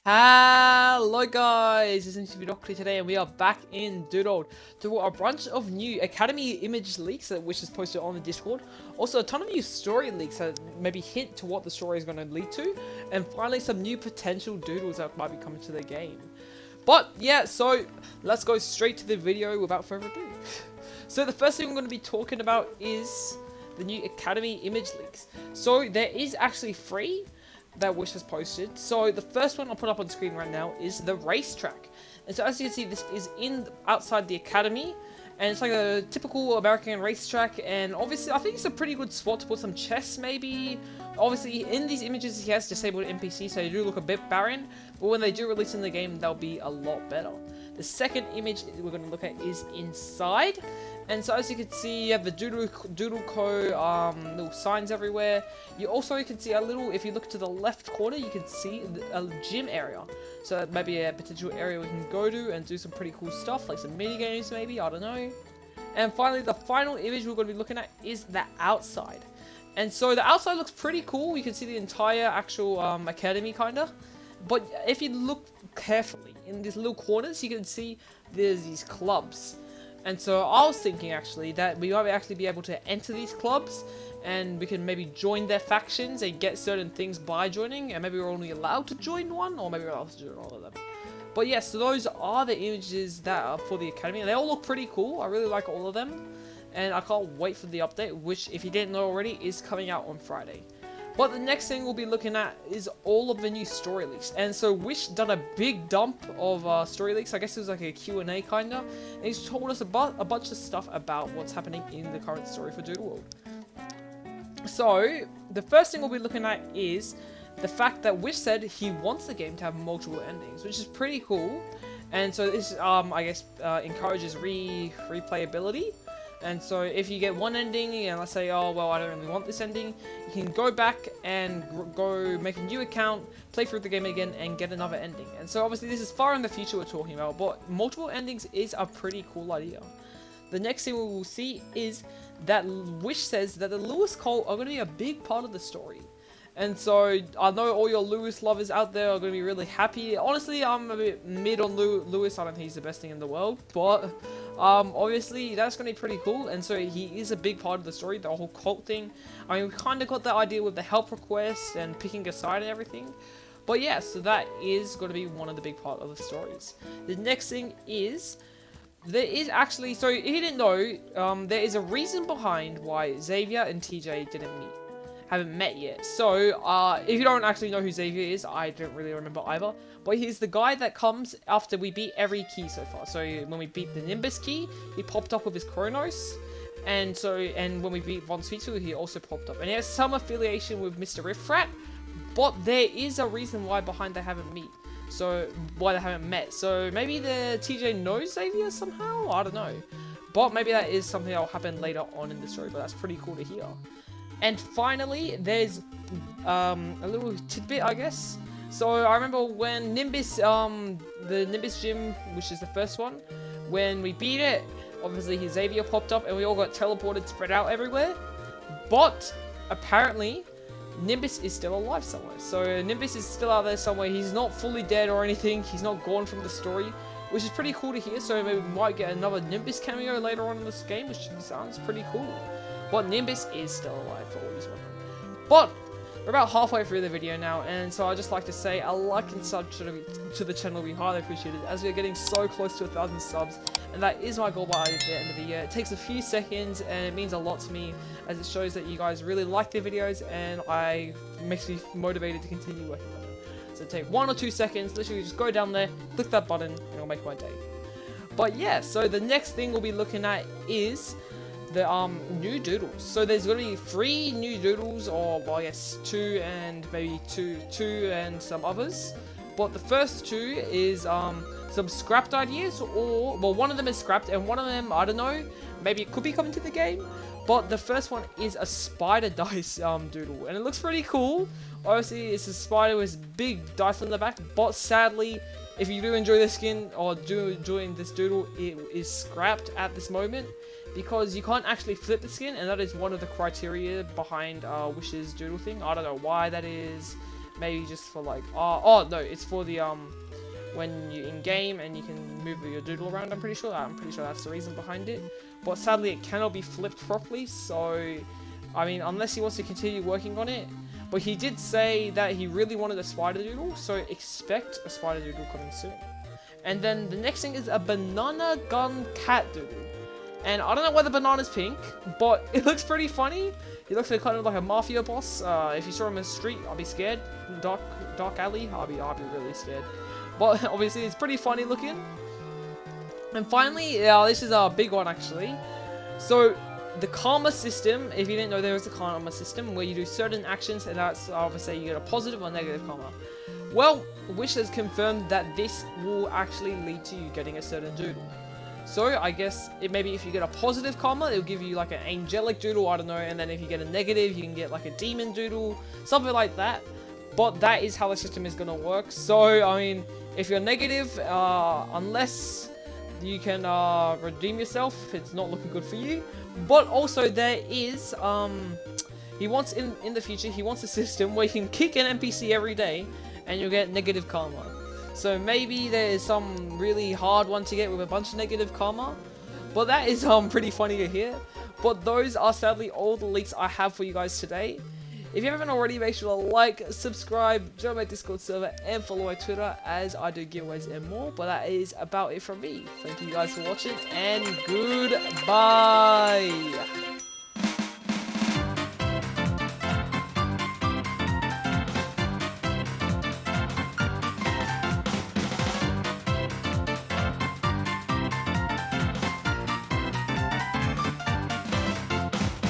Hello guys, this is SpiffyDoctor today and we are back in Doodle World to a bunch of new Academy image leaks which is posted on the Discord. Also a ton of new story leaks that maybe hint to what the story is going to lead to. And finally some new potential doodles that might be coming to the game. But yeah, so let's go straight to the video without further ado. So the first thing I'm going to be talking about is the new Academy image leaks. So there is actually three that Wish has posted. So the first one I'll put up on screen right now is the racetrack. And so as you can see, this is outside the academy, and it's like a typical American racetrack. And obviously, I think it's a pretty good spot to put some chests, maybe. Obviously, in these images, he has disabled NPC, so they do look a bit barren. But when they do release in the game, they'll be a lot better. The second image we're going to look at is inside. And so as you can see, you have the Doodle Co. Little signs everywhere. You also can see a little, if you look to the left corner, you can see a gym area. So that may be a potential area we can go to and do some pretty cool stuff, like some mini games maybe, I don't know. And finally, the final image we're going to be looking at is the outside. And so the outside looks pretty cool. You can see the entire actual academy kinda. But if you look carefully in these little corners, you can see there's these clubs. And so I was thinking actually that we might actually be able to enter these clubs and we can maybe join their factions and get certain things by joining, and maybe we're only allowed to join one, or maybe we're allowed to join all of them. But yes, so those are the images that are for the academy, and they all look pretty cool. I really like all of them, and I can't wait for the update, which if you didn't know already is coming out on Friday. But the next thing we'll be looking at is all of the new story leaks. And so Wish done a big dump of story leaks. I guess it was like a Q&A kinda. And he's told us about a bunch of stuff about what's happening in the current story for Doodle World. So the first thing we'll be looking at is the fact that Wish said he wants the game to have multiple endings, which is pretty cool. And so this, I guess, encourages replayability. And so if you get one ending, and let's say, oh, well, I don't really want this ending, you can go back and go make a new account, play through the game again, and get another ending. And so obviously this is far in the future we're talking about, but multiple endings is a pretty cool idea. The next thing we will see is that Wish says that the Lewis cult are going to be a big part of the story. And so I know all your Lewis lovers out there are going to be really happy. Honestly, I'm a bit mid on Lewis. I don't think he's the best thing in the world, but obviously that's going to be pretty cool. And so he is a big part of the story, the whole cult thing. I mean, we kind of got that idea with the help request and picking a side and everything. But yeah, so that is going to be one of the big part of the stories. The next thing is, there is actually, so if you didn't know, there is a reason behind why Xavier and TJ haven't met yet. So, if you don't actually know who Xavier is, I don't really remember either. But he's the guy that comes after we beat every key so far. So when we beat the Nimbus key, he popped up with his Chronos. And when we beat Von Sweetsu, he also popped up. And he has some affiliation with Mr. Riffrat. But there is a reason why behind they haven't met. So, why they haven't met. So maybe the TJ knows Xavier somehow? I don't know. But maybe that is something that will happen later on in the story. But that's pretty cool to hear. And finally, there's a little tidbit, I guess. So I remember when Nimbus, the Nimbus gym, which is the first one, when we beat it, obviously his Xavier popped up and we all got teleported, spread out everywhere. But apparently, Nimbus is still alive somewhere. So Nimbus is still out there somewhere. He's not fully dead or anything. He's not gone from the story, which is pretty cool to hear. So maybe we might get another Nimbus cameo later on in this game, which sounds pretty cool. But Nimbus is still alive for all these wondering. But we're about halfway through the video now, and so I'd just like to say a like and sub to the channel would be highly appreciated, as we're getting so close to 1,000 subs, and that is my goal by the end of the year. It takes a few seconds, and it means a lot to me, as it shows that you guys really like the videos, and makes me motivated to continue working on them. So take 1 or 2 seconds, literally just go down there, click that button, and it'll make my day. But yeah, so the next thing we'll be looking at is the new doodles. So there's going to be 3 new doodles, or well, I guess 2 and maybe two and some others. But the first 2 is some scrapped ideas, or well, one of them is scrapped and one of them, I don't know, maybe it could be coming to the game. But the first one is a spider dice doodle, and it looks pretty cool. Obviously it's a spider with big dice on the back, but sadly, if you do enjoy the skin or do enjoy this doodle, it is scrapped at this moment, because you can't actually flip the skin, and that is one of the criteria behind Wish's doodle thing. I don't know why that is. maybe just for like, oh no, it's for the when you're in game and you can move your doodle around. I'm pretty sure that's the reason behind it. But sadly, it cannot be flipped properly. So, I mean, unless he wants to continue working on it. But he did say that he really wanted a spider doodle, so expect a spider doodle coming soon. And then the next thing is a banana gun cat doodle. And I don't know why the banana's pink, but it looks pretty funny. He looks like kind of like a mafia boss. If you saw him in the street, I'll be scared. Dark alley, I'll be really scared. But obviously, it's pretty funny looking. And finally, this is a big one actually. So the karma system, if you didn't know, there is a karma system where you do certain actions, and that's obviously you get a positive or negative karma. Well, Wish has confirmed that this will actually lead to you getting a certain doodle. So I guess maybe if you get a positive karma, it'll give you like an angelic doodle, I don't know, and then if you get a negative, you can get like a demon doodle, something like that. But that is how the system is going to work. So, I mean, if you're negative, unless you can redeem yourself, it's not looking good for you. But also there is, he wants, in the future, he wants a system where you can kick an NPC every day and you'll get negative karma. So maybe there is some really hard one to get with a bunch of negative karma. But that is pretty funny to hear. But those are sadly all the leaks I have for you guys today. If you haven't already, make sure to like, subscribe, join my Discord server, and follow my Twitter as I do giveaways and more. But that is about it from me. Thank you guys for watching, and goodbye!